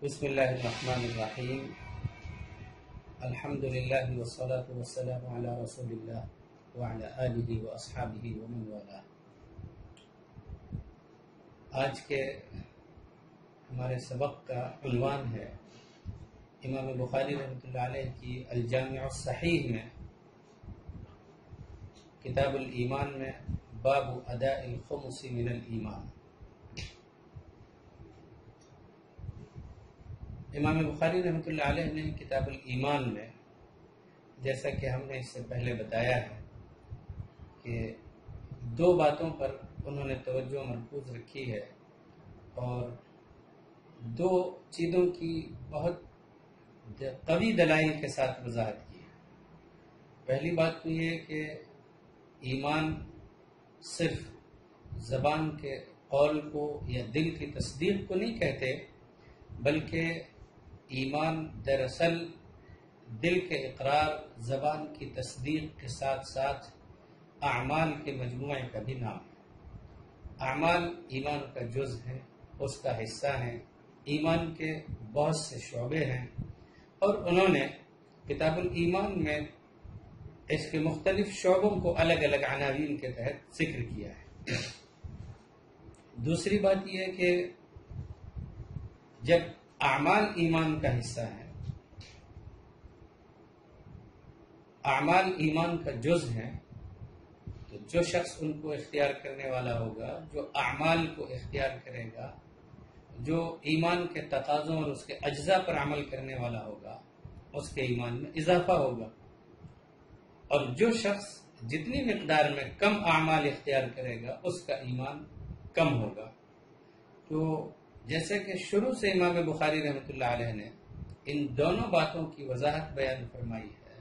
بسم اللہ الرحمن الرحیم الحمد للہ والصلاة والسلام علی رسول اللہ وعلی آلہ واصحابہ ومن والاه۔ آج کے ہمارے سبق کا عنوان ہے امام بخاری رحمۃ اللہ علیہ کی الجامع الصحیح میں کتاب الایمان میں باب اداء الخمس من الایمان۔ امام بخاری رحمۃ اللہ علیہ نے کتاب الایمان میں، جیسا کہ ہم نے اس سے پہلے بتایا ہے کہ دو باتوں پر انہوں نے توجہ مرکوز رکھی ہے اور دو چیزوں کی بہت قوی دلائل کے ساتھ وضاحت کی ہے۔ پہلی بات تو یہ کہ ایمان صرف زبان کے قول کو یا دل کی تصدیق کو نہیں کہتے، بلکہ ایمان دراصل دل کے اقرار، زبان کی تصدیق کے ساتھ ساتھ اعمال کے مجموعے کا بھی نام ہے۔ اعمال ایمان کا جز ہے، اس کا حصہ ہیں، ایمان کے بہت سے شعبے ہیں، اور انہوں نے کتاب الایمان میں اس کے مختلف شعبوں کو الگ الگ عناوین کے تحت ذکر کیا ہے۔ دوسری بات یہ ہے کہ جب اعمال ایمان کا حصہ ہے، اعمال ایمان کا جز ہیں، تو جو شخص ان کو اختیار کرنے والا ہوگا، جو اعمال کو اختیار کرے گا، جو ایمان کے تقاضوں اور اس کے اجزاء پر عمل کرنے والا ہوگا، اس کے ایمان میں اضافہ ہوگا، اور جو شخص جتنی مقدار میں کم اعمال اختیار کرے گا اس کا ایمان کم ہوگا۔ تو جیسے کہ شروع سے امام بخاری رحمۃ اللہ علیہ نے ان دونوں باتوں کی وضاحت بیان فرمائی ہے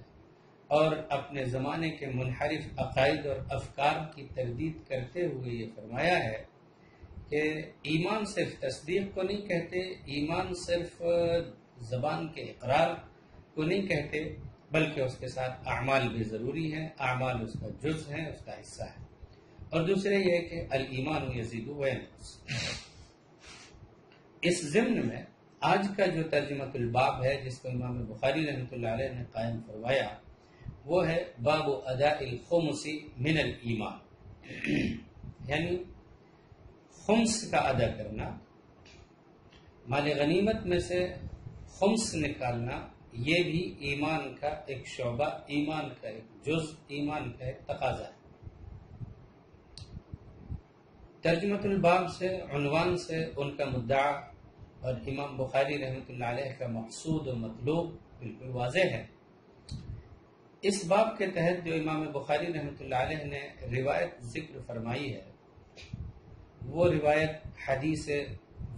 اور اپنے زمانے کے منحرف عقائد اور افکار کی تردید کرتے ہوئے یہ فرمایا ہے کہ ایمان صرف تصدیق کو نہیں کہتے، ایمان صرف زبان کے اقرار کو نہیں کہتے، بلکہ اس کے ساتھ اعمال بھی ضروری ہیں، اعمال اس کا جز ہے، اس کا حصہ ہے۔ اور دوسرے یہ کہ الایمان یزید وینقص۔ اس ضمن میں آج کا جو ترجمۃ الباب ہے جس کو امام بخاری رحمۃ اللہ علیہ نے قائم فرمایا، وہ ہے باب اداء الخمس من الایمان، یعنی خمس کا ادا کرنا، مال غنیمت میں سے خمس نکالنا، یہ بھی ایمان کا ایک شعبہ، ایمان کا ایک جز، ایمان کا ایک تقاضا ہے۔ ترجمۃ الباب سے، عنوان سے ان کا مدعا اور امام بخاری رحمۃ اللہ علیہ کا مقصود و مطلوب بالکل واضح ہے۔ اس باب کے تحت جو امام بخاری رحمۃ اللہ علیہ نے روایت ذکر فرمائی ہے، وہ روایت حدیث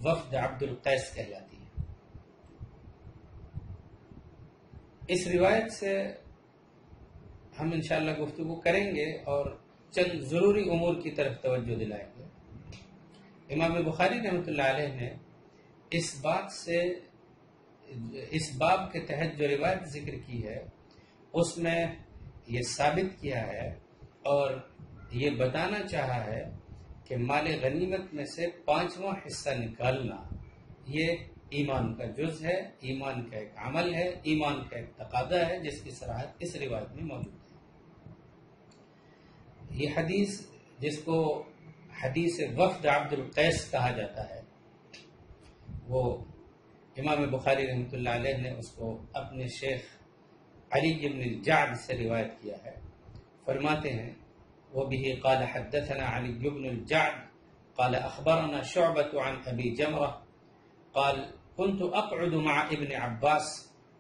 وفد عبد القیس کہلاتی ہے۔ اس روایت سے ہم انشاءاللہ گفتگو کریں گے اور چند ضروری امور کی طرف توجہ دلائیں گے۔ امام بخاری رحمۃ اللہ علیہ نے اس باب کے تحت جو روایت ذکر کی ہے، اس میں یہ ثابت کیا ہے اور یہ بتانا چاہا ہے کہ مال غنیمت میں سے 5واں حصہ نکالنا یہ ایمان کا جز ہے، ایمان کا ایک عمل ہے، ایمان کا ایک تقاضا ہے، جس کی صراحت اس روایت میں موجود ہے۔ یہ حدیث، جس کو حدیث وفد عبد القیس کہا جاتا ہے، وہ امام بخاری رحمۃ اللہ علیہ نے اس کو اپنے شیخ علی بن الجعد سے روایت کیا ہے۔ فرماتے ہیں وبه قال حدثنا علی بن الجعد قال اخبرنا شعبة عن ابی جمرة قال كنت اقعد مع ابن عباس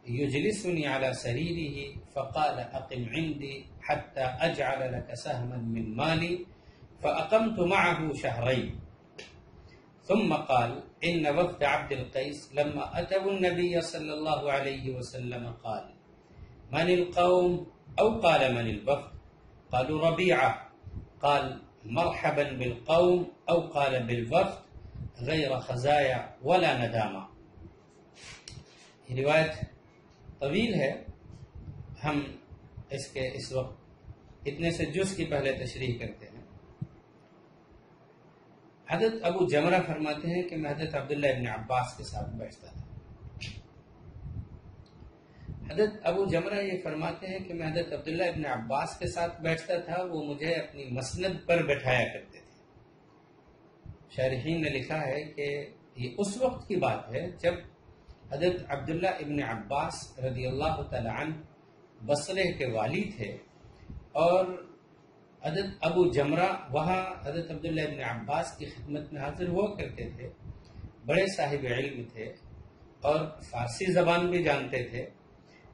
يجلسني على سريره فقال اقم عندي حتى اجعل لك سهما من مالي فاقمت معه شهرين ثم قال إن وفد عبد القيس لما أتوا النبي صلى الله عليه وسلم قال من القوم أو قال من الوفد قالوا ربيعة قال مرحبا بالقوم أو قال بالوفد غير خزايا ولا ندامة۔ یہ روایت طویل ہے، ہم اس وقت اتنے سے جز کی پہلے تشریح کرتے ہیں۔ حضرت ابو جمرہ فرماتے ہیں کہ میں حضرت عبداللہ ابن عباس کے ساتھ بیٹھتا تھا۔ حضرت ابو جمرہ یہ فرماتے ہیں کہ میں حضرت عبداللہ ابن عباس کے ساتھ بیٹھتا تھا، وہ مجھے اپنی مسند پر بٹھایا کرتے تھے۔ شارحین نے لکھا ہے کہ یہ اس وقت کی بات ہے جب حضرت عبداللہ ابن عباس رضی اللہ تعالی عنہ بصرے کے والی تھے، اور حضرت ابو جمرہ وہاں حضرت عبداللہ ابن عباس کی خدمت میں حاضر ہوا کرتے تھے، بڑے صاحب علم تھے اور فارسی زبان بھی جانتے تھے،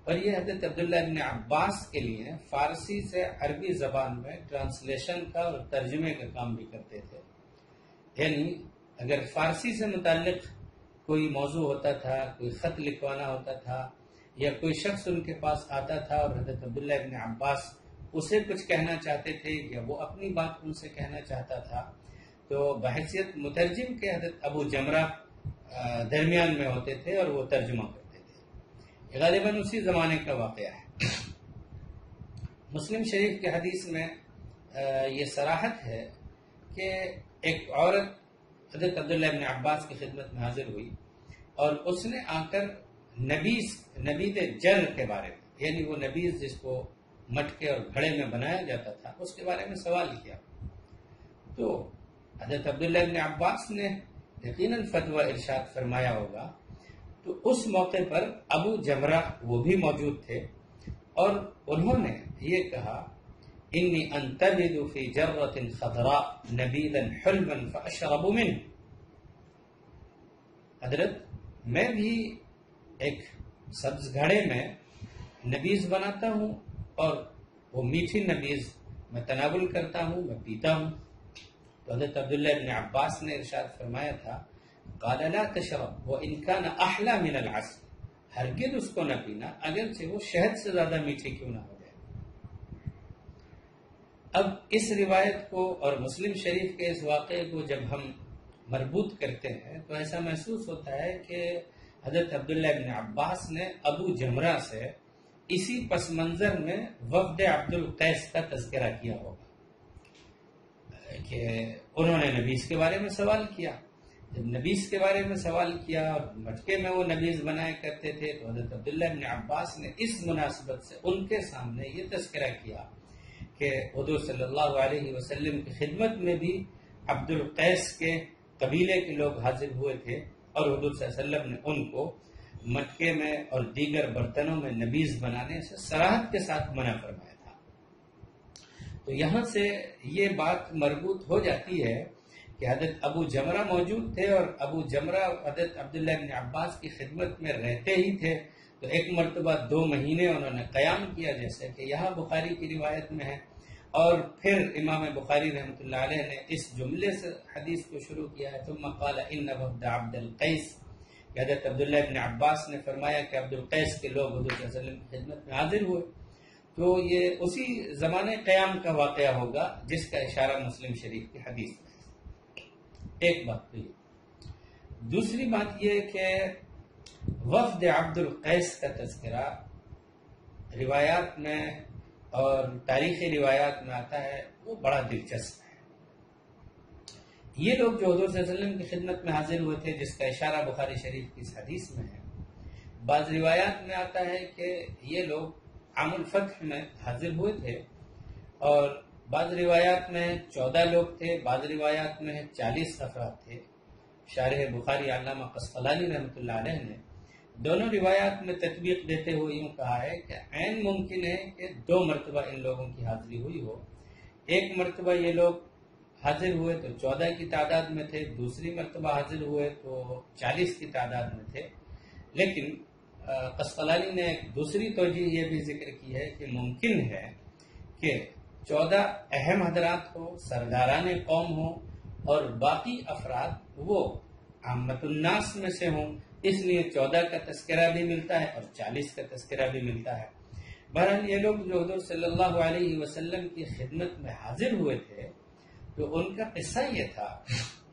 اور یہ حضرت عبداللہ ابن عباس کے لیے فارسی سے عربی زبان میں ٹرانسلیشن کا اور ترجمے کا کام بھی کرتے تھے۔ یعنی اگر فارسی سے متعلق کوئی موضوع ہوتا تھا، کوئی خط لکھوانا ہوتا تھا، یا کوئی شخص ان کے پاس آتا تھا اور حضرت عبداللہ ابن عباس اسے کچھ کہنا چاہتے تھے یا وہ اپنی بات ان سے کہنا چاہتا تھا، تو بحیثیت مترجم کے حضرت ابو جمرہ درمیان میں ہوتے تھے اور وہ ترجمہ کرتے تھے۔ غالباً اسی زمانے کا واقعہ ہے۔ مسلم شریف کے حدیث میں یہ صراحت ہے کہ ایک عورت حضرت عبداللہ ابن عباس کی خدمت میں حاضر ہوئی اور اس نے آ کر نبیذ جر کے بارے میں، یعنی وہ نبیذ جس کو مٹکے اور گھڑے میں بنایا جاتا تھا، اس کے بارے میں سوال کیا۔ تو حضرت عبداللہ ابن عباس نے یقیناً فتویٰ ارشاد فرمایا ہوگا، تو اس موقع پر ابو جمرہ وہ بھی موجود تھے اور انہوں نے یہ کہا، انی انتبذ فی جرۃ خضراء نبیذا حلوا فاشرب منه، حضرت میں بھی ایک سبز گھڑے میں نبیذ بناتا ہوں اور وہ میٹھی نبیذ میں تناول کرتا ہوں، میں پیتا ہوں۔ تو حضرت عبداللہ ابن عباس نے ارشاد فرمایا تھا، قال لا تشرب وان كان احلى من العسل، ہرگز اس کو نہ پینا اگرچہ وہ شہد سے زیادہ میٹھی کیوں نہ ہو جائے۔ اب اس روایت کو اور مسلم شریف کے اس واقعے کو جب ہم مربوط کرتے ہیں تو ایسا محسوس ہوتا ہے کہ حضرت عبداللہ ابن عباس نے ابو جمرہ سے اسی پس منظر میں وفد عبد القیس کا تذکرہ کیا ہوگا کہ انہوں نے نبیذ کے بارے میں سوال کیا۔ جب نبیذ کے بارے میں سوال کیا اور مٹکے میں وہ نبیذ بنایا کرتے تھے، تو حضرت عبداللہ ابن عباس نے اس مناسبت سے ان کے سامنے یہ تذکرہ کیا کہ حضور صلی اللہ علیہ وسلم کی خدمت میں بھی عبد القیس کے قبیلے کے لوگ حاضر ہوئے تھے اور حضور صلی اللہ علیہ وسلم نے ان کو مٹکے میں اور دیگر برتنوں میں نبیذ بنانے سے صراحت کے ساتھ منع فرمایا تھا۔ تو یہاں سے یہ بات مربوط ہو جاتی ہے کہ حضرت ابو جمرہ موجود تھے اور ابو جمرہ حضرت عبداللہ ابن عباس کی خدمت میں رہتے ہی تھے، تو ایک مرتبہ 2 مہینے انہوں نے قیام کیا، جیسے کہ یہاں بخاری کی روایت میں ہے، اور پھر امام بخاری رحمۃ اللہ علیہ نے اس جملے سے حدیث کو شروع کیا ہے، ثم قال ان وفد عبد القیس، کہ حضرت عبداللہ ابن عباس نے فرمایا کہ عبد القیس کے لوگ حضور صلی اللہ علیہ وسلم کی خدمت میں حاضر ہوئے۔ تو یہ اسی زمانے قیام کا واقعہ ہوگا جس کا اشارہ مسلم شریف کی حدیث میں ہے۔ ایک بات تو یہ، دوسری بات یہ کہ وفد عبد القیس کا تذکرہ روایات میں اور تاریخی روایات میں آتا ہے، وہ بڑا دلچسپ ہے۔ یہ لوگ جو حضور صلی اللہ علیہ وسلم کی خدمت میں حاضر ہوئے تھے، جس کا اشارہ بخاری شریف کی اس حدیث میں ہے، بعض روایات میں آتا ہے کہ یہ لوگ عام الفتح میں حاضر ہوئے تھے، اور بعض روایات میں 14 لوگ تھے، بعض روایات میں 40 افراد تھے۔ شارح بخاری علامہ قسطلانی رحمۃ اللہ علیہ نے دونوں روایات میں تطبیق دیتے ہوئے یوں کہا ہے کہ عین ممکن ہے کہ 2 مرتبہ ان لوگوں کی حاضری ہوئی ہو۔ ایک مرتبہ یہ لوگ حاضر ہوئے تو 14 کی تعداد میں تھے، دوسری مرتبہ حاضر ہوئے تو 40 کی تعداد میں تھے۔ لیکن قسطلانی نے ایک دوسری توجہ یہ بھی ذکر کی ہے کہ ممکن ہے کہ 14 اہم حضرات ہو، سرداران قوم ہوں، اور باقی افراد وہ عامت الناس میں سے ہوں، اس لیے 14 کا تذکرہ بھی ملتا ہے اور 40 کا تذکرہ بھی ملتا ہے۔ بہرحال یہ لوگ جو حضور صلی اللہ علیہ وسلم کی خدمت میں حاضر ہوئے تھے، تو ان کا قصہ یہ تھا،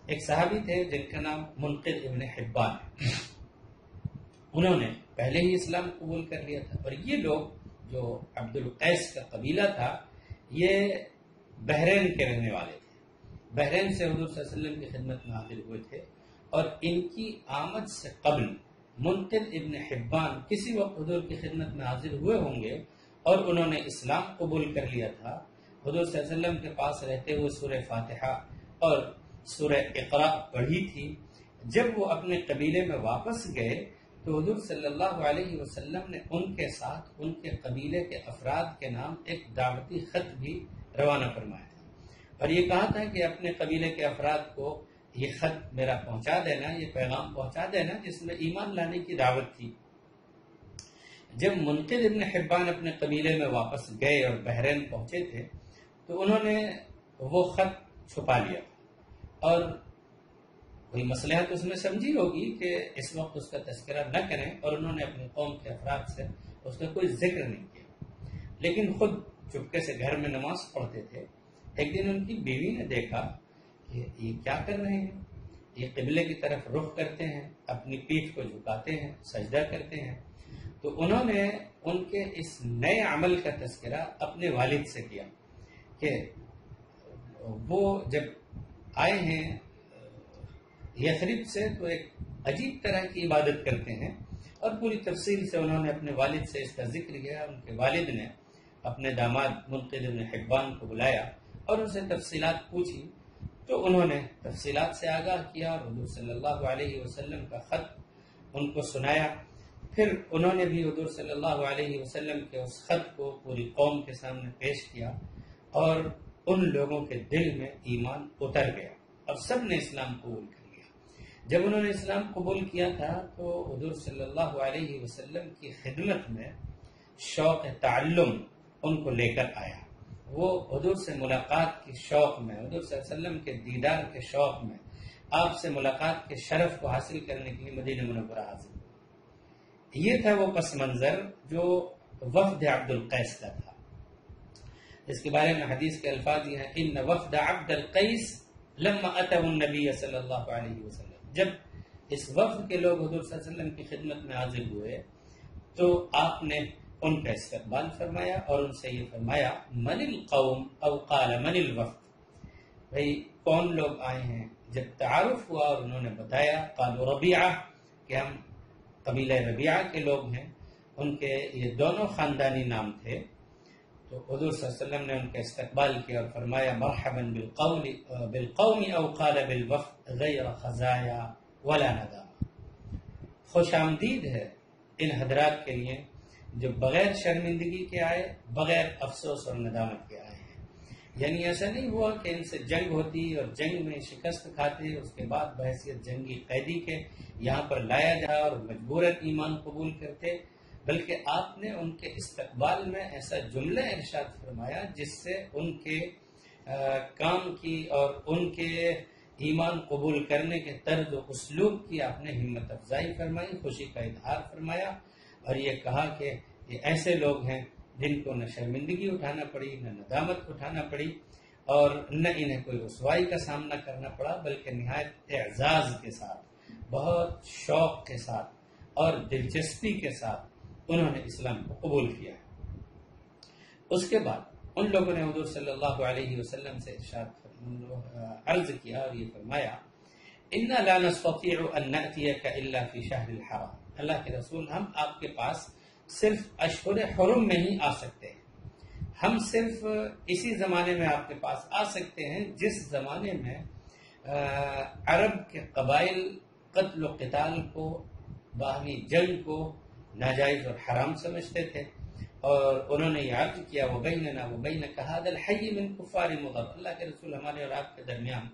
ایک صحابی تھے جن کا نام منقذ ابن حبان ہے، انہوں نے پہلے ہی اسلام قبول کر لیا تھا، اور یہ لوگ جو عبد القیس کا قبیلہ تھا، یہ بحرین کے رہنے والے تھے، بحرین سے حضور صلی اللہ علیہ وسلم کی خدمت میں حاضر ہوئے تھے، اور ان کی آمد سے قبل منقذ ابن حبان کسی وقت حضور کی خدمت میں حاضر ہوئے ہوں گے اور انہوں نے اسلام قبول کر لیا تھا، حضور صلی اللہ علیہ وسلم کے پاس رہتے ہوئے سورہ فاتحہ اور سورہ اقرا پڑھی تھی۔ جب وہ اپنے قبیلے میں واپس گئے تو حضور صلی اللہ علیہ وسلم نے ان کے ساتھ ان کے قبیلے کے افراد کے نام ایک دعوتی خط بھی روانہ فرمایا تھا، اور یہ کہا تھا کہ اپنے قبیلے کے افراد کو یہ خط میرا پہنچا دینا، یہ پیغام پہنچا دینا جس میں ایمان لانے کی دعوت تھی۔ جب منقذ ابن حبان اپنے قبیلے میں واپس گئے اور بحرین پہنچے تھے تو انہوں نے وہ خط چھپا لیا اور کوئی مصلحت اس میں سمجھی ہوگی کہ اس وقت اس کا تذکرہ نہ کریں، اور انہوں نے اپنی قوم کے افراد سے اس کا کوئی ذکر نہیں کیا، لیکن خود چپکے سے گھر میں نماز پڑھتے تھے۔ ایک دن ان کی بیوی نے دیکھا کہ یہ کیا کر رہے ہیں، یہ قبلے کی طرف رخ کرتے ہیں، اپنی پیٹھ کو جھکاتے ہیں، سجدہ کرتے ہیں۔ تو انہوں نے ان کے اس نئے عمل کا تذکرہ اپنے والد سے کیا کہ وہ جب آئے ہیں یثرب سے تو ایک عجیب طرح کی عبادت کرتے ہیں، اور پوری تفصیل سے انہوں نے اپنے والد سے اس کا ذکر کیا۔ ان کے والد نے اپنے داماد منقذ بن حبان کو بلایا اور ان سے تفصیلات پوچھی، تو انہوں نے تفصیلات سے آگاہ کیا اور حضور صلی اللہ علیہ وسلم کا خط ان کو سنایا۔ پھر انہوں نے بھی حضور صلی اللہ علیہ وسلم کے اس خط کو پوری قوم کے سامنے پیش کیا، اور ان لوگوں کے دل میں ایمان اتر گیا اور سب نے اسلام قبول کر لیا۔ جب انہوں نے اسلام قبول کیا تھا تو حضور صلی اللہ علیہ وسلم کی خدمت میں شوق تعلم ان کو لے کر آیا۔ وہ حضور سے ملاقات کے شوق میں، حضور صلی اللہ علیہ وسلم کے دیدار کے شوق میں، آپ سے ملاقات کے شرف کو حاصل کرنے کے لیے مدینہ منورہ حاضر ہوئے۔ یہ تھا وہ پس منظر جو وفد عبد القیس کا تھا۔ اس کے بارے میں حدیث کے الفاظ یہ ہیں، ان وفد عبد القیس لما اتوا النبی صلی اللہ علیہ وسلم، جب اس وفد کے لوگ حضور صلی اللہ علیہ وسلم کی خدمت میں حاضر ہوئے تو آپ نے ان کا استقبال فرمایا اور ان سے یہ فرمایا، من القوم او قال من الوفد، بھئی کون لوگ آئے ہیں؟ جب تعارف ہوا اور انہوں نے بتایا، قالوا ربیعہ، کہ ہم قبیلہ ربیعہ کے لوگ ہیں، ان کے یہ دونوں خاندانی نام تھے، تو حضور صلی اللہ علیہ وسلم نے ان کا استقبال کیا اور فرمایا، مرحبا بالقوم او قال بالوفد غیر خزایا ولا ندامہ، خوش آمدید ہے ان حضرات کے لیے جو بغیر شرمندگی کے آئے، بغیر افسوس اور ندامت کے آئے ہیں۔ یعنی ایسا نہیں ہوا کہ ان سے جنگ ہوتی اور جنگ میں شکست کھاتے، اس کے بعد بحیثیت جنگی قیدی کے یہاں پر لایا جا اور مجبوراً ایمان قبول کرتے، بلکہ آپ نے ان کے استقبال میں ایسا جملہ ارشاد فرمایا جس سے ان کے کام کی اور ان کے ایمان قبول کرنے کے طرز و اسلوب کی آپ نے ہمت افزائی فرمائی، خوشی کا اظہار فرمایا، اور یہ کہا کہ یہ ایسے لوگ ہیں جن کو نہ شرمندگی اٹھانا پڑی، نہ ندامت اٹھانا پڑی، اور نہ انہیں کوئی رسوائی کا سامنا کرنا پڑا، بلکہ نہایت اعزاز کے ساتھ، بہت شوق کے ساتھ اور دلچسپی کے ساتھ انہوں نے اسلام کو قبول کیا۔ اس کے بعد ان لوگوں نے حضور صلی اللہ علیہ وسلم سے عرض کیا اور یہ فرمایا، اِنَّا لَا نَسْتَطِيعُ أَن نَأْتِيَكَ إِلَّا فِي شَهْرِ الْحَرَامِ، اللہ کے رسول ہم آپ کے پاس صرف اشہر حرم میں ہی آ سکتے ہیں، ہم صرف اسی زمانے میں آپ کے پاس آ سکتے ہیں جس زمانے میں عرب کے قبائل قتل و قتال کو، باہمی جنگ کو ناجائز اور حرام سمجھتے تھے، اور انہوں نے یہ عرض کیا، وَبَيْنَنَا وَبَيْنَكَ هَذَا الْحَيِّ مِنْ كُفَّارِ مُضَرَّ، اللہ کے رسول ہمارے اور آپ کے درمیان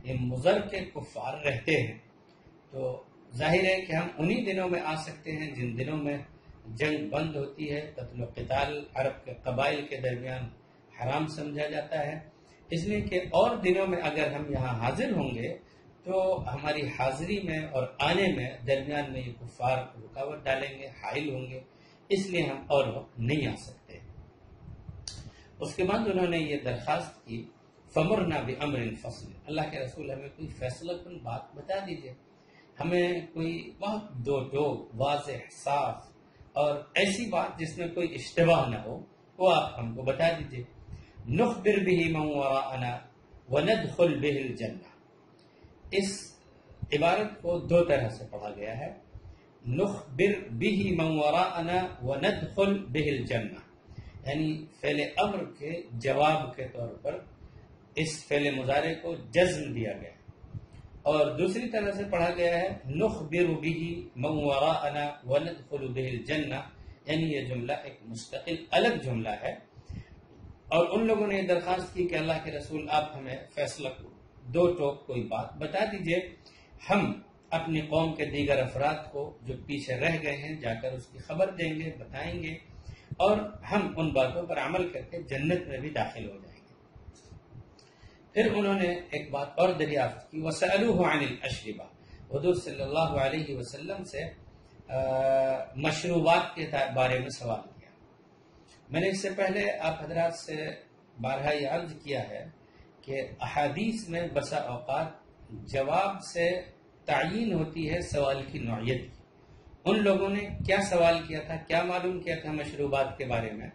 یہ مضر کے کفار رہتے ہیں، تو ظاہر ہے کہ ہم انہی دنوں میں آ سکتے ہیں جن دنوں میں جنگ بند ہوتی ہے، قتل و قتال عرب کے قبائل کے درمیان حرام سمجھا جاتا ہے، اس لیے کہ اور دنوں میں اگر ہم یہاں حاضر ہوں گے تو ہماری حاضری میں اور آنے میں درمیان میں یہ کفار رکاوٹ ڈالیں گے، حائل ہوں گے، اس لیے ہم اور وقت نہیں آ سکتے۔ اس کے بعد انہوں نے یہ درخواست کی، فَمُرْنَا بِأَمْرٍ فَصْلٍ، اللہ کے رسول ہمیں کوئی فیصلہ کن بات بتا دیجئے، ہمیں کوئی بہت دو واضح، صاف اور ایسی بات جس میں کوئی اشتباہ نہ ہو، وہ آپ ہم کو بتا دیجئے۔ نخبر به من وراءنا وندخل به الجنہ، اس عبارت کو دو طرح سے پڑھا گیا ہے۔ نخبر به من وراءنا وندخل به الجنہ، یعنی فعل امر کے جواب کے طور پر اس فعل مضارع کو جزم دیا گیا، اور دوسری طرح سے پڑھا گیا ہے نخبر به من وراءنا وندخل به الجنہ، یعنی یہ جملہ ایک مستقل الگ جملہ ہے۔ اور ان لوگوں نے یہ درخواست کی کہ اللہ کے رسول آپ ہمیں فیصلہ دو ٹوک کوئی بات بتا دیجئے، ہم اپنی قوم کے دیگر افراد کو جو پیچھے رہ گئے ہیں جا کر اس کی خبر دیں گے، بتائیں گے، اور ہم ان باتوں پر عمل کر کے جنت میں بھی داخل ہو جائیں گے۔ پھر انہوں نے ایک بات اور دریافت کی، وَسَأَلُوهُ عَنِ الْأَشْرِبَةِ، حضور صلی اللہ علیہ وسلم سے مشروبات کے بارے میں سوال کیا۔ میں نے اس سے پہلے آپ حضرات سے بارہا یہ عرض کیا ہے کہ احادیث میں بسا اوقات جواب سے تعیین ہوتی ہے سوال کی نوعیت کی۔ ان لوگوں نے کیا سوال کیا تھا، کیا معلوم کیا تھا مشروبات کے بارے میں؟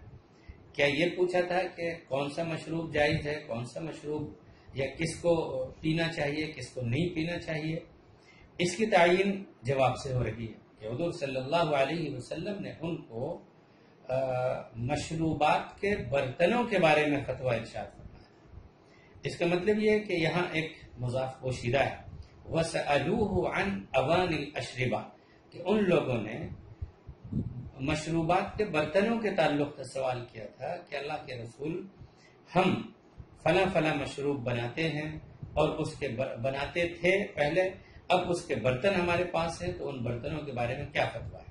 کیا یہ پوچھا تھا کہ کون سا مشروب جائز ہے، کون سا مشروب یا کس کو پینا چاہیے، کس کو نہیں پینا چاہیے؟ اس کی تعیین جواب سے ہو رہی ہے کہ حضور صلی اللہ علیہ وسلم نے ان کو مشروبات کے برتنوں کے بارے میں فتویٰ ارشاد فرمایا۔ اس کا مطلب یہ ہے کہ یہاں ایک مضاف پوشیدہ ہے، وَسَأَلُوهُ عَنْ أَوَانِ الْأَشْرِبَةِ، کہ ان لوگوں نے مشروبات کے برتنوں کے تعلق سے سوال کیا تھا کہ اللہ کے رسول ہم فلاں فلاں مشروب بناتے ہیں اور اس کے بناتے تھے پہلے، اب اس کے برتن ہمارے پاس ہیں، تو ان برتنوں کے بارے میں کیا فتویٰ ہے؟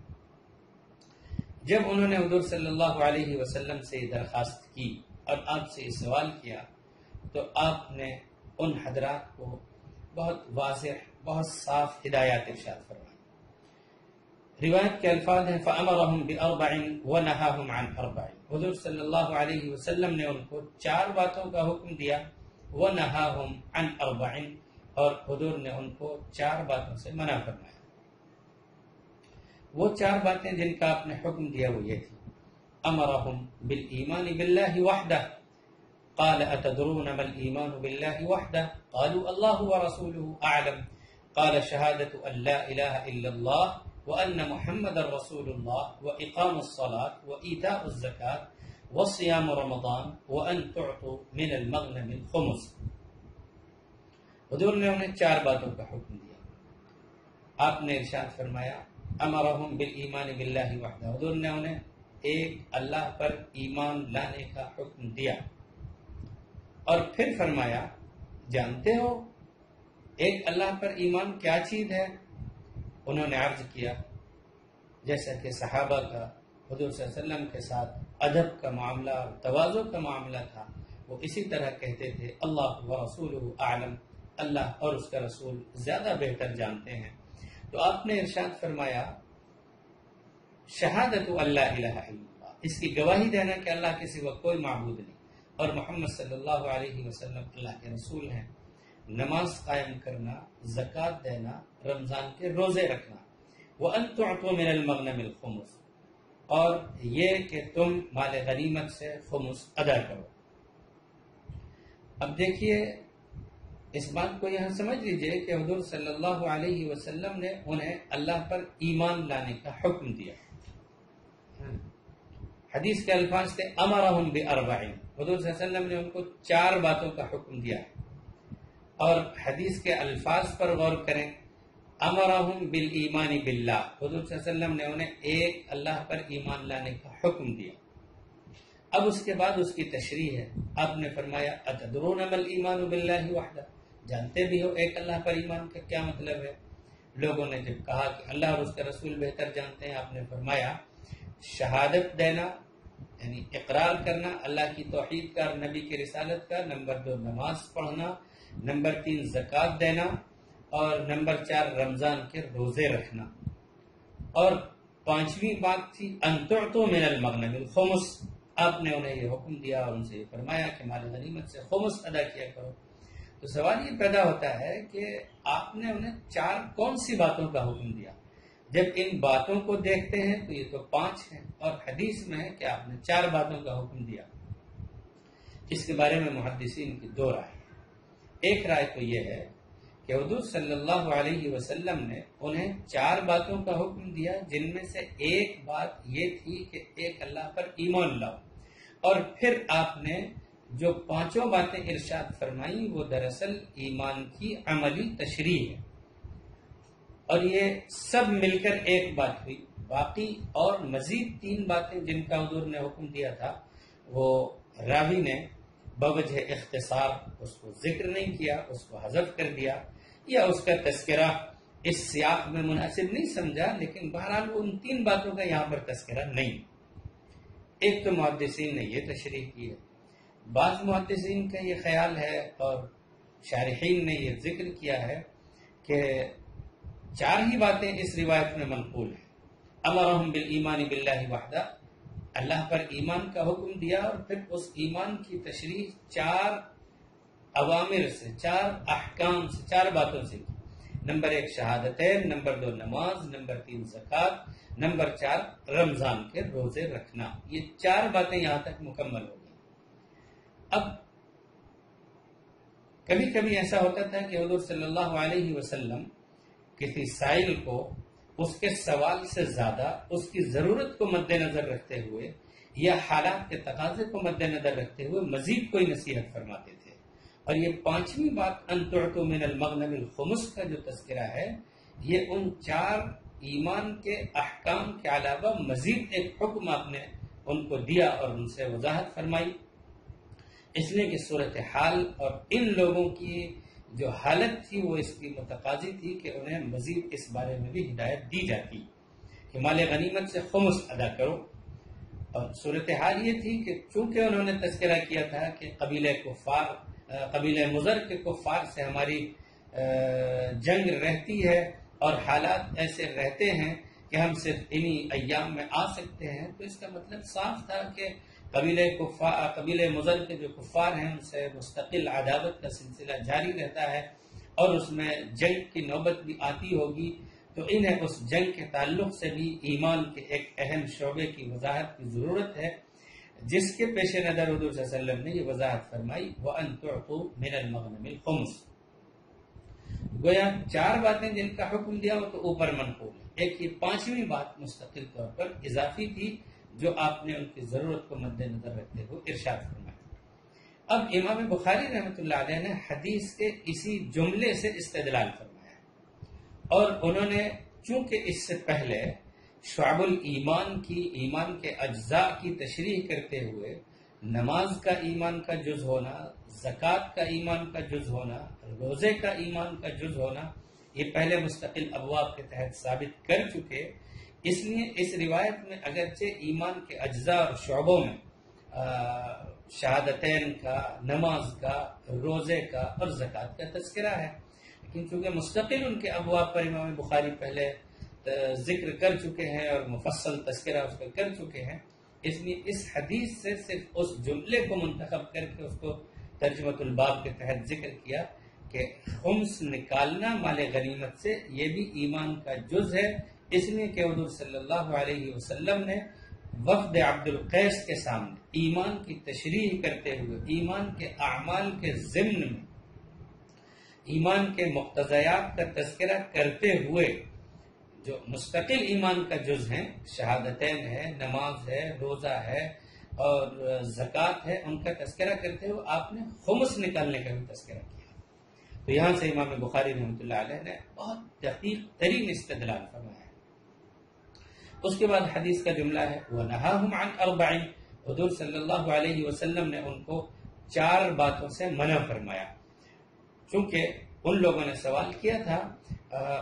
جب انہوں نے حضور صلی اللہ علیہ وسلم سے یہ درخواست کی اور آپ سے یہ سوال کیا، تو آپ نے ان حضرات کو بہت واضح، بہت صاف ہدایات ارشاد فرمائی۔ روایت کے الفاظ ہیں فَأَمَرَهُمْ بِأَرْبَعٍ وَنَهَاهُمْ عَنْ أَرْبَعٍ، حضور صلی اللہ علیہ وسلم نے ان کو 4 باتوں کا حکم دیا، وَنَهَاهُمْ عَنْ أَرْبَعٍ، اور حضور نے ان کو 4 باتوں سے منع فرمایا۔ وہ 4 باتیں جن کا آپ نے حکم دیا وہ یہ تھی، امرهم بالایمان باللہ وحدہ، قال اتدرون ما الایمان باللہ وحدہ، قالوا اللہ ورسولہ اعلم، قال شہادة ان لا الہ الا اللہ وان محمد رسول اللہ واقام الصلاة وایتاء الزکاة وصیام رمضان وان تعطوا من المغنم الخمس۔ حضور نے انہیں 4 باتوں کا حکم دیا۔ آپ نے ارشاد فرمایا امرهم بالایمان باللہ وحدہ، حضور نے انہیں ایک اللہ پر ایمان لانے کا حکم دیا، اور پھر فرمایا جانتے ہو ایک اللہ پر ایمان کیا چیز ہے؟ انہوں نے عرض کیا جیسا کہ صحابہ کا حضور صلی اللہ علیہ وسلم کے ساتھ ادب کا معاملہ اور تواضع کا معاملہ تھا، وہ اسی طرح کہتے تھے اللہ ورسولہ اعلم، اللہ اور اس کا رسول زیادہ بہتر جانتے ہیں۔ تو آپ نے ارشاد فرمایا شہادت اللہ الہ الا اللہ، اس کی گواہی دینا کہ اللہ کے سوا کوئی معبود نہیں اور محمد صلی اللہ علیہ وسلم اللہ کے رسول ہیں، نماز قائم کرنا، زکوٰۃ دینا، رمضان کے روزے رکھنا، وَأَن تُعْطُوا مِنَ الْمَغْنَمِ الْخُمُسِ، اور یہ کہ تم مال غنیمت سے خمس ادا کرو۔ اب دیکھیے اس بات کو یہاں سمجھ لیجئے کہ حضور صلی اللہ علیہ وسلم نے انہیں اللہ پر ایمان لانے کا حکم دیا۔ حدیث کے الفاظ تھے امرهم باربع، حضور صلی اللہ علیہ وسلم نے ان کو 4 باتوں کا حکم دیا، اور حدیث کے الفاظ پر غور کریں، امرهم بالایمان باللہ، حضور صلی اللہ علیہ وسلم نے انہیں ایک اللہ پر ایمان لانے کا حکم دیا۔ اب اس کے بعد اس کی تشریح ہے، آپ نے فرمایا اتدرون ما الایمان باللہ وحدہ، جانتے بھی ہو ایک اللہ پر ایمان کا کیا مطلب ہے؟ لوگوں نے جب کہا کہ اللہ اور اس کا رسول بہتر جانتے ہیں، آپ نے فرمایا شہادت دینا یعنی اقرار کرنا اللہ کی توحید کا اور نبی کی رسالت کا، نمبر 2 نماز پڑھنا، نمبر 3 زکوٰۃ دینا، اور نمبر 4 رمضان کے روزے رکھنا، اور 5ویں بات تھی ان تعطوا من المغنم الخمس، آپ نے انہیں یہ حکم دیا اور ان سے یہ فرمایا کہ مال غنیمت سے خمس ادا کیا کرو۔ تو سوال یہ پیدا ہوتا ہے کہ آپ نے انہیں 4 کون سی باتوں کا حکم دیا؟ جب ان باتوں کو دیکھتے ہیں تو یہ تو 5 ہیں، اور حدیث میں ہے کہ آپ نے 4 باتوں کا حکم دیا۔ اس کے بارے میں محدثین کی 2 رائے ہیں۔ ایک رائے تو یہ ہے کہ حضور صلی اللہ علیہ وسلم نے انہیں 4 باتوں کا حکم دیا، جن میں سے ایک بات یہ تھی کہ ایک اللہ پر ایمان لاؤ، اور پھر آپ نے جو 5 باتیں ارشاد فرمائی وہ دراصل ایمان کی عملی تشریح ہے، اور یہ سب مل کر ایک بات ہوئی۔ باقی اور مزید 3 باتیں جن کا حضور نے حکم دیا تھا وہ راوی نے بوجہ اختصار اس کو ذکر نہیں کیا، اس کو حذف کر دیا، یا اس کا تذکرہ اس سیاق میں مناسب نہیں سمجھا، لیکن بہرحال ان 3 باتوں کا یہاں پر تذکرہ نہیں۔ ایک تو محدثین نے یہ تشریح کی ہے، بعض محدثین کا یہ خیال ہے اور شارحین نے یہ ذکر کیا ہے کہ 4 ہی باتیں اس روایت میں منقول ہیں۔ امرہم بالایمان باللہ وحدہ، اللہ پر ایمان کا حکم دیا، اور پھر اس ایمان کی تشریح 4 اوامر سے، 4 احکام سے، 4 باتوں سے کی۔ نمبر 1 شہادتین، نمبر 2 نماز، نمبر 3 زکوٰۃ، نمبر 4 رمضان کے روزے رکھنا۔ یہ 4 باتیں یہاں تک مکمل ہو گئی۔ اب کبھی کبھی ایسا ہوتا تھا کہ حضور صلی اللہ علیہ وسلم کسی سائل کو اس کے سوال سے زیادہ اس کی ضرورت کو مد نظر رکھتے ہوئے یا حالات کے تقاضے کو مد نظر رکھتے ہوئے مزید کوئی نصیحت فرماتے تھے، اور یہ 5ویں بات ان تعطوا من المغنم الخمس کا جو تذکرہ ہے، یہ ان 4 ایمان کے احکام کے علاوہ مزید ایک حکم آپ نے ان کو دیا اور ان سے وضاحت فرمائی، اس لیے کہ صورتحال اور ان لوگوں کی جو حالت تھی وہ اس کی متقاضی تھی کہ انہیں مزید اس بارے میں بھی ہدایت دی جاتی کہ مال غنیمت سے خمس ادا کرو۔ اور صورتحال یہ تھی کہ چونکہ انہوں نے تذکرہ کیا تھا کہ قبیلہ مضر کے کفار سے ہماری جنگ رہتی ہے اور حالات ایسے رہتے ہیں کہ ہم صرف انہی ایام میں آ سکتے ہیں، تو اس کا مطلب صاف تھا کہ قبیلہ مضر کے جو کفار ہیں ان سے مستقل عداوت کا سلسلہ جاری رہتا ہے، اور اس میں جنگ کی نوبت بھی آتی ہوگی، تو انہیں اس جنگ کے تعلق سے بھی ایمان کے ایک اہم شعبے کی وضاحت کی ضرورت ہے، جس کے پیش نظر حضور صلی اللہ علیہ وسلم نے یہ وضاحت فرمائی وَأَن تُعْطُوا مِنَ الْمَغْنَمِ الْخُمُسِ۔ گویا 4 باتیں جن کا حکم دیا وہ تو اوپر منقول ہے، ایک یہ 5ویں بات مستقل طور پر اضافی تھی جو آپ نے ان کی ضرورت کو مد نظر رکھتے ہوئے ارشاد فرمایا۔ اب امام بخاری رحمۃ اللہ علیہ نے حدیث کے اسی جملے سے استدلال فرمایا، اور انہوں نے چونکہ اس سے پہلے شعب الایمان کی، ایمان کے اجزاء کی تشریح کرتے ہوئے نماز کا ایمان کا جز ہونا، زکوٰۃ کا ایمان کا جز ہونا، روزے کا ایمان کا جز ہونا، یہ پہلے مستقل ابواب کے تحت ثابت کر چکے، اس لیے اس روایت میں اگرچہ ایمان کے اجزاء اور شعبوں میں شہادتین کا، نماز کا، روزے کا اور زکوٰۃ کا تذکرہ ہے، لیکن چونکہ مستقل ان کے ابواب پر امام بخاری پہلے ذکر کر چکے ہیں اور مفصل تذکرہ اس کا کر چکے ہیں، اس لیے اس حدیث سے صرف اس جملے کو منتخب کر کے اس کو ترجمۃ الباب کے تحت ذکر کیا کہ خمس نکالنا مال غنیمت سے یہ بھی ایمان کا جز ہے، اس لیے کہ حضور صلی اللہ علیہ وسلم نے وفد عبد القیس کے سامنے ایمان کی تشریح کرتے ہوئے، ایمان کے اعمال کے ضمن میں ایمان کے مقتضیات کا تذکرہ کرتے ہوئے جو مستقل ایمان کا جز ہیں، شہادتین ہے، نماز ہے، روزہ ہے اور زکوٰۃ ہے، ان کا تذکرہ کرتے ہوئے آپ نے خمس نکالنے کا بھی تذکرہ کیا۔ تو یہاں سے امام بخاری رحمۃ اللہ علیہ نے بہت دقیق ترین استدلال فرمایا۔ اس کے بعد حدیث کا جملہ ہے وَنَهَاهُمْ عَنْ أَرْبَعٍ، حضور صلی اللہ علیہ وسلم نے ان کو 4 باتوں سے منع فرمایا، چونکہ ان لوگوں نے سوال کیا تھا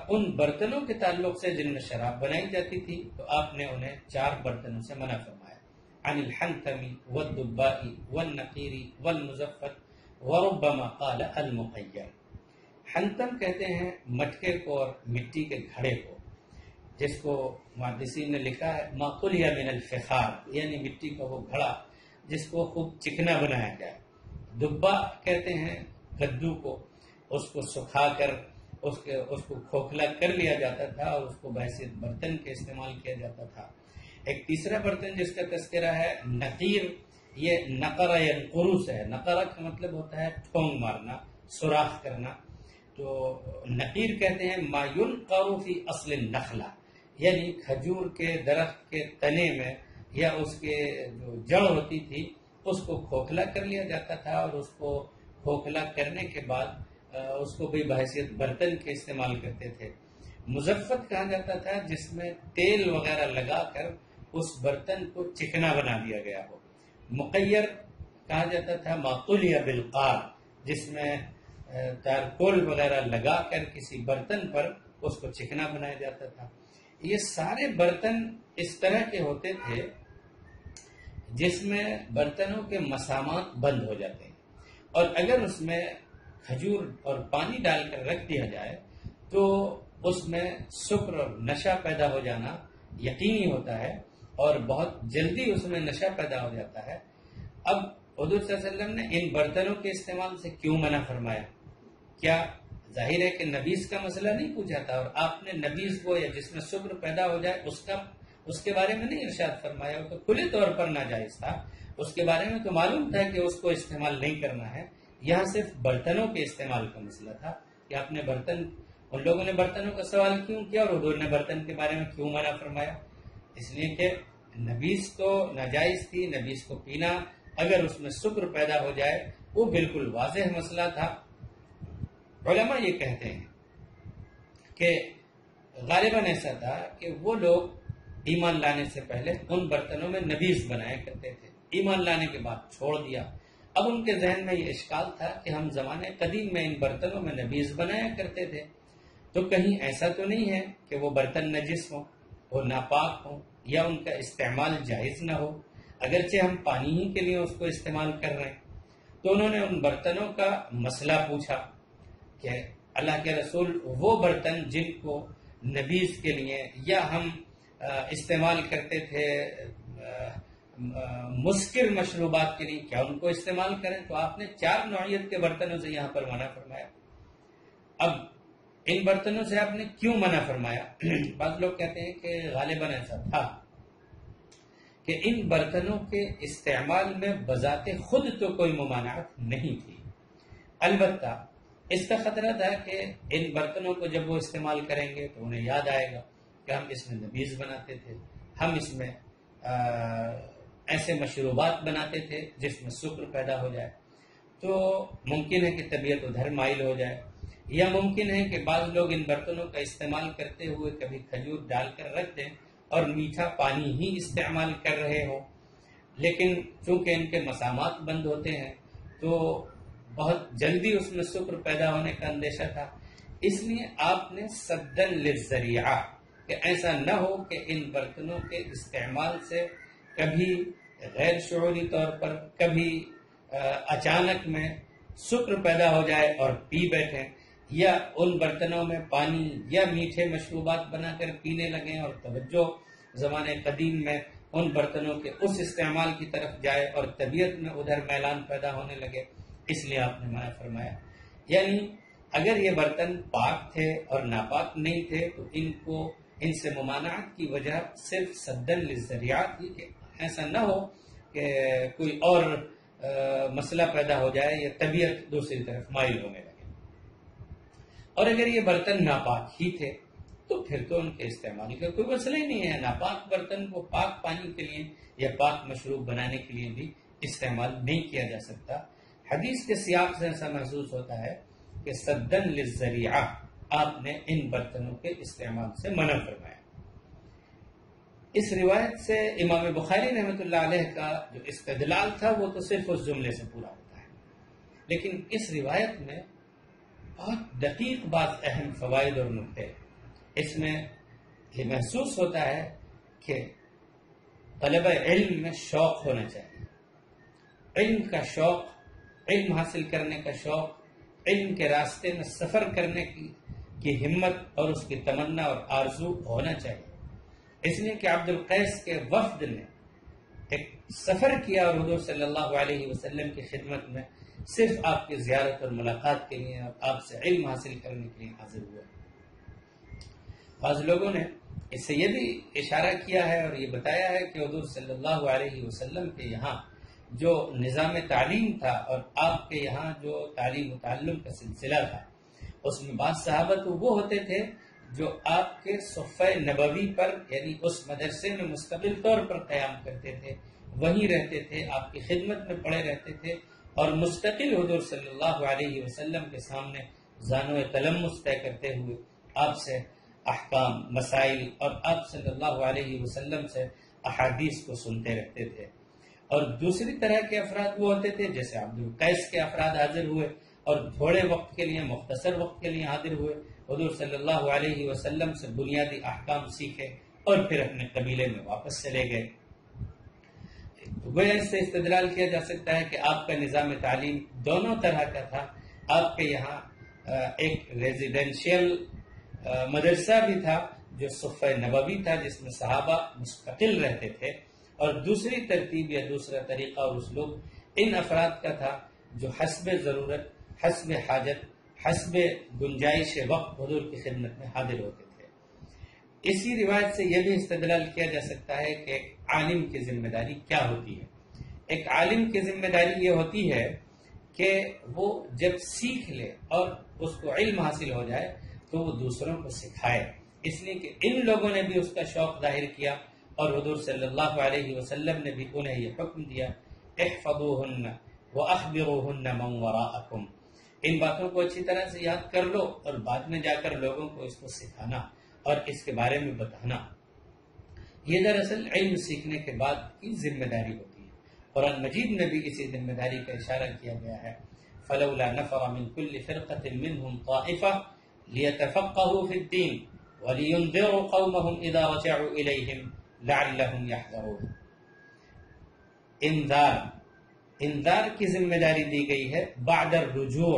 ان برتنوں کے تعلق سے جن میں شراب بنائی جاتی تھی، تو آپ نے انہیں 4 برتنوں سے منع فرمایا، عن الحنتم والدباء والنقیر والمزفت وربما قال المقیر۔ حنتم کہتے ہیں مٹکے کو اور مٹی کے گھڑے کو، جس کو محدثین نے لکھا ہے ما قلیہ من الفخار، یعنی مٹی کا وہ گھڑا جس کو خوب چکنا بنایا جائے۔ دبا کہتے ہیں کدو کو، اس کو سکھا کر اس کو کھوکھلا کر لیا جاتا تھا اور اس کو بحیثیت برتن کے استعمال کیا جاتا تھا۔ ایک تیسرا برتن جس کا تذکرہ ہے نقیر، یہ نقرہ ینقرو سے ہے، نقرہ کا مطلب ہوتا ہے ٹھونگ مارنا، سوراخ کرنا، تو نقیر کہتے ہیں ما ينقر فی اصل النخلہ، یعنی کھجور کے درخت کے تنے میں یا اس کے جو جڑ ہوتی تھی اس کو کھوکھلا کر لیا جاتا تھا، اور اس کو کھوکھلا کرنے کے بعد اس کو بھی بحیثیت برتن کے استعمال کرتے تھے۔ مزفت کہا جاتا تھا جس میں تیل وغیرہ لگا کر اس برتن کو چکنا بنا دیا گیا ہو۔ مقیر کہا جاتا تھا معطولیہ بالقار، جس میں تارکول وغیرہ لگا کر کسی برتن پر اس کو چکنا بنایا جاتا تھا۔ یہ سارے برتن اس طرح کے ہوتے تھے جس میں برتنوں کے مسامات بند ہو جاتے ہیں، اور اگر اس میں کھجور اور پانی ڈال کر رکھ دیا جائے تو اس میں سکر اور نشہ پیدا ہو جانا یقینی ہوتا ہے، اور بہت جلدی اس میں نشہ پیدا ہو جاتا ہے۔ اب حضور صلی اللہ علیہ وسلم نے ان برتنوں کے استعمال سے کیوں منع فرمایا؟ کیا ظاہر ہے کہ نبیذ کا مسئلہ نہیں پوچھا تھا، اور آپ نے نبیذ کو یا جس میں سکر پیدا ہو جائے اس کے بارے میں نہیں ارشاد فرمایا، وہ تو کھلے طور پر ناجائز تھا، اس کے بارے میں تو معلوم تھا کہ اس کو استعمال نہیں کرنا ہے۔ یہاں صرف برتنوں کے استعمال کا مسئلہ تھا کہ آپ نے ان لوگوں نے برتنوں کا سوال کیوں کیا اور حضور نے برتن کے بارے میں کیوں منع فرمایا؟ اس لیے کہ نبیذ تو ناجائز تھی، نبیذ کو پینا اگر اس میں سکر پیدا ہو جائے وہ بالکل واضح مسئلہ تھا۔ علماء یہ کہتے ہیں کہ غالباً ایسا تھا کہ وہ لوگ ایمان لانے سے پہلے ان برتنوں میں نبیذ بنایا کرتے تھے، ایمان لانے کے بعد چھوڑ دیا۔ اب ان کے ذہن میں یہ اشکال تھا کہ ہم زمانے قدیم میں ان برتنوں میں نبیذ بنایا کرتے تھے، تو کہیں ایسا تو نہیں ہے کہ وہ برتن نجس ہوں، وہ ناپاک ہوں، یا ان کا استعمال جائز نہ ہو، اگرچہ ہم پانی ہی کے لیے اس کو استعمال کر رہے ہیں۔ تو انہوں نے ان برتنوں کا مسئلہ پوچھا کہ اللہ کے رسول وہ برتن جن کو نبیذ کے لیے یا ہم استعمال کرتے تھے مسکر مشروبات کے لیے، کیا ان کو استعمال کریں؟ تو آپ نے 4 نوعیت کے برتنوں سے یہاں پر منع فرمایا۔ اب ان برتنوں سے آپ نے کیوں منع فرمایا؟ بعض لوگ کہتے ہیں کہ غالباً ایسا تھا کہ ان برتنوں کے استعمال میں بذات خود تو کوئی ممانعت نہیں تھی، البتہ اس کا خطرہ تھا کہ ان برتنوں کو جب وہ استعمال کریں گے تو انہیں یاد آئے گا کہ ہم اس میں نبیذ بناتے تھے، ہم اس میں ایسے مشروبات بناتے تھے جس میں سکر پیدا ہو جائے، تو ممکن ہے کہ طبیعت ادھر مائل ہو جائے، یا ممکن ہے کہ بعض لوگ ان برتنوں کا استعمال کرتے ہوئے کبھی کھجور ڈال کر رکھ دیں اور میٹھا پانی ہی استعمال کر رہے ہوں، لیکن چونکہ ان کے مسامات بند ہوتے ہیں تو بہت جلدی اس میں سکر پیدا ہونے کا اندیشہ تھا، اس لیے آپ نے سدًا للذریعہ کہ ایسا نہ ہو کہ ان برتنوں کے استعمال سے کبھی غیر شعوری طور پر کبھی اچانک میں سکر پیدا ہو جائے اور پی بیٹھیں، یا ان برتنوں میں پانی یا میٹھے مشروبات بنا کر پینے لگیں اور توجہ زمانے قدیم میں ان برتنوں کے اس استعمال کی طرف جائے اور طبیعت میں ادھر میلان پیدا ہونے لگے، اس لیے آپ نے منع فرمایا۔ یعنی اگر یہ برتن پاک تھے اور ناپاک نہیں تھے تو ان سے ممانعت کی وجہ صرف سدًا للذریعہ تھی کہ ایسا نہ ہو کہ کوئی اور مسئلہ پیدا ہو جائے یا طبیعت دوسری طرف مائل ہونے لگے، اور اگر یہ برتن ناپاک ہی تھے تو پھر تو ان کے استعمال کا کوئی مسئلہ ہی نہیں ہے۔ ناپاک برتن کو پاک پانی کے لیے یا پاک مشروب بنانے کے لیے بھی استعمال نہیں کیا جا سکتا۔ حدیث کے سیاق سے ایسا محسوس ہوتا ہے کہ سدًا للذریعہ آپ نے ان برتنوں کے استعمال سے منع فرمایا۔ اس روایت سے امام بخاری رحمۃ اللہ علیہ کا جو استدلال تھا وہ تو صرف اس جملے سے پورا ہوتا ہے، لیکن اس روایت میں بہت دقیق بعض اہم فوائد اور نکتے، اس میں یہ محسوس ہوتا ہے کہ طلبہ علم میں شوق ہونا چاہیے، علم کا شوق، علم حاصل کرنے کا شوق، علم کے راستے میں سفر کرنے کی ہمت اور اس کی تمنا اور آرزو ہونا چاہیے۔ اس لیے کہ عبد القیس کے وفد نے ایک سفر کیا اور حضور صلی اللہ علیہ وسلم کی خدمت میں صرف آپ کی زیارت اور ملاقات کے لیے اور آپ سے علم حاصل کرنے کے لیے حاضر ہوئے۔ بعض لوگوں نے اس سے یہ بھی اشارہ کیا ہے اور یہ بتایا ہے کہ حضور صلی اللہ علیہ وسلم کے یہاں جو نظام تعلیم تھا اور آپ کے یہاں جو تعلیم و تعلم کا سلسلہ تھا اس میں بعض صحابہ تو وہ ہوتے تھے جو آپ کے صفہ نبوی پر یعنی اس مدرسے میں مستقل طور پر قیام کرتے تھے، وہیں رہتے تھے، آپ کی خدمت میں پڑے رہتے تھے، اور مستقل حضور صلی اللہ علیہ وسلم کے سامنے زانو تلمس طے کرتے ہوئے آپ سے احکام، مسائل اور آپ صلی اللہ علیہ وسلم سے احادیث کو سنتے رہتے تھے۔ اور دوسری طرح کے افراد وہ ہوتے تھے جیسے عبد القیس کے افراد حاضر ہوئے اور تھوڑے وقت کے لیے، مختصر وقت کے لیے حاضر ہوئے، حضور صلی اللہ علیہ وسلم سے بنیادی احکام سیکھے اور پھر اپنے قبیلے میں واپس چلے گئے۔ گویا اس سے استدلال کیا جا سکتا ہے کہ آپ کا نظام تعلیم دونوں طرح کا تھا۔ آپ کے یہاں ایک ریزیڈینشیل مدرسہ بھی تھا جو صفہ نبوی تھا، جس میں صحابہ مستقل رہتے تھے، اور دوسری ترتیب یا دوسرا طریقہ اور اسلوب ان افراد کا تھا جو حسب ضرورت، حسب حاجت، حسب گنجائش وقت حضور کی خدمت میں حاضر ہوتے تھے۔ اسی روایت سے یہ بھی استدلال کیا جا سکتا ہے کہ ایک عالم کی ذمہ داری کیا ہوتی ہے۔ ایک عالم کی ذمہ داری یہ ہوتی ہے کہ وہ جب سیکھ لے اور اس کو علم حاصل ہو جائے تو وہ دوسروں کو سکھائے، اس لیے کہ ان لوگوں نے بھی اس کا شوق ظاہر کیا، اور حضور صلی اللہ علیہ وسلم نے بھی انہیں یہ حکم دیا، احفظوہن واخبروہن من وراءکم، ان باتوں کو اچھی طرح سے یاد کر لو اور بعد میں جا کر لوگوں کو اس کو سکھانا اور اس کے بارے میں بتانا۔ یہ دراصل علم سیکھنے کے بعد کی ذمہ داری ہوتی ہے۔ قرآن مجید میں بھی اسی ذمہ داری کا اشارہ کیا گیا ہے، فلولا نفر من كل فرقة منهم طائفة ليتفقهوا في الدين ولينذروا قومهم اذا رجعوا اليهم لعلهم يحذرون۔ انذار کی ذمہ داری دی گئی ہے بعد الرجوع،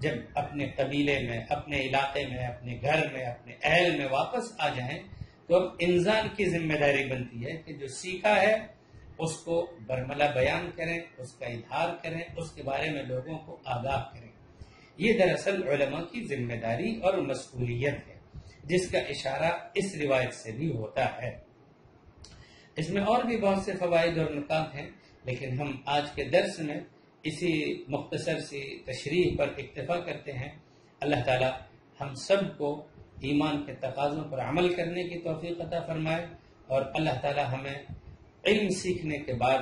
جب اپنے قبیلے میں، اپنے علاقے میں، اپنے گھر میں، اپنے اہل میں واپس آ جائیں تو اب انذار کی ذمہ داری بنتی ہے کہ جو سیکھا ہے اس کو برملا بیان کریں، اس کا اظہار کریں، اس کے بارے میں لوگوں کو آگاہ کریں۔ یہ دراصل علماء کی ذمہ داری اور مسئولیت ہے، جس کا اشارہ اس روایت سے بھی ہوتا ہے۔ اس میں اور بھی بہت سے فوائد اور نکات ہیں، لیکن ہم آج کے درس میں اسی مختصر سی تشریح پر اکتفا کرتے ہیں۔ اللہ تعالی ہم سب کو ایمان کے تقاضوں پر عمل کرنے کی توفیق عطا فرمائے، اور اللہ تعالی ہمیں علم سیکھنے کے بعد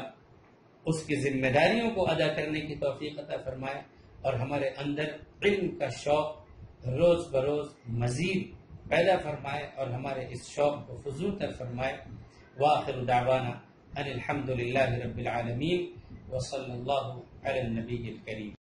اس کی ذمہ داریوں کو ادا کرنے کی توفیق عطا فرمائے، اور ہمارے اندر علم کا شوق روز بروز مزید پیدا فرمائے، اور ہمارے اس شوق کو فزوں تر فرمائے۔ وآخر دعوانا ان الحمد للہ رب العالمین، وصلی اللہ علی النبی الکریم۔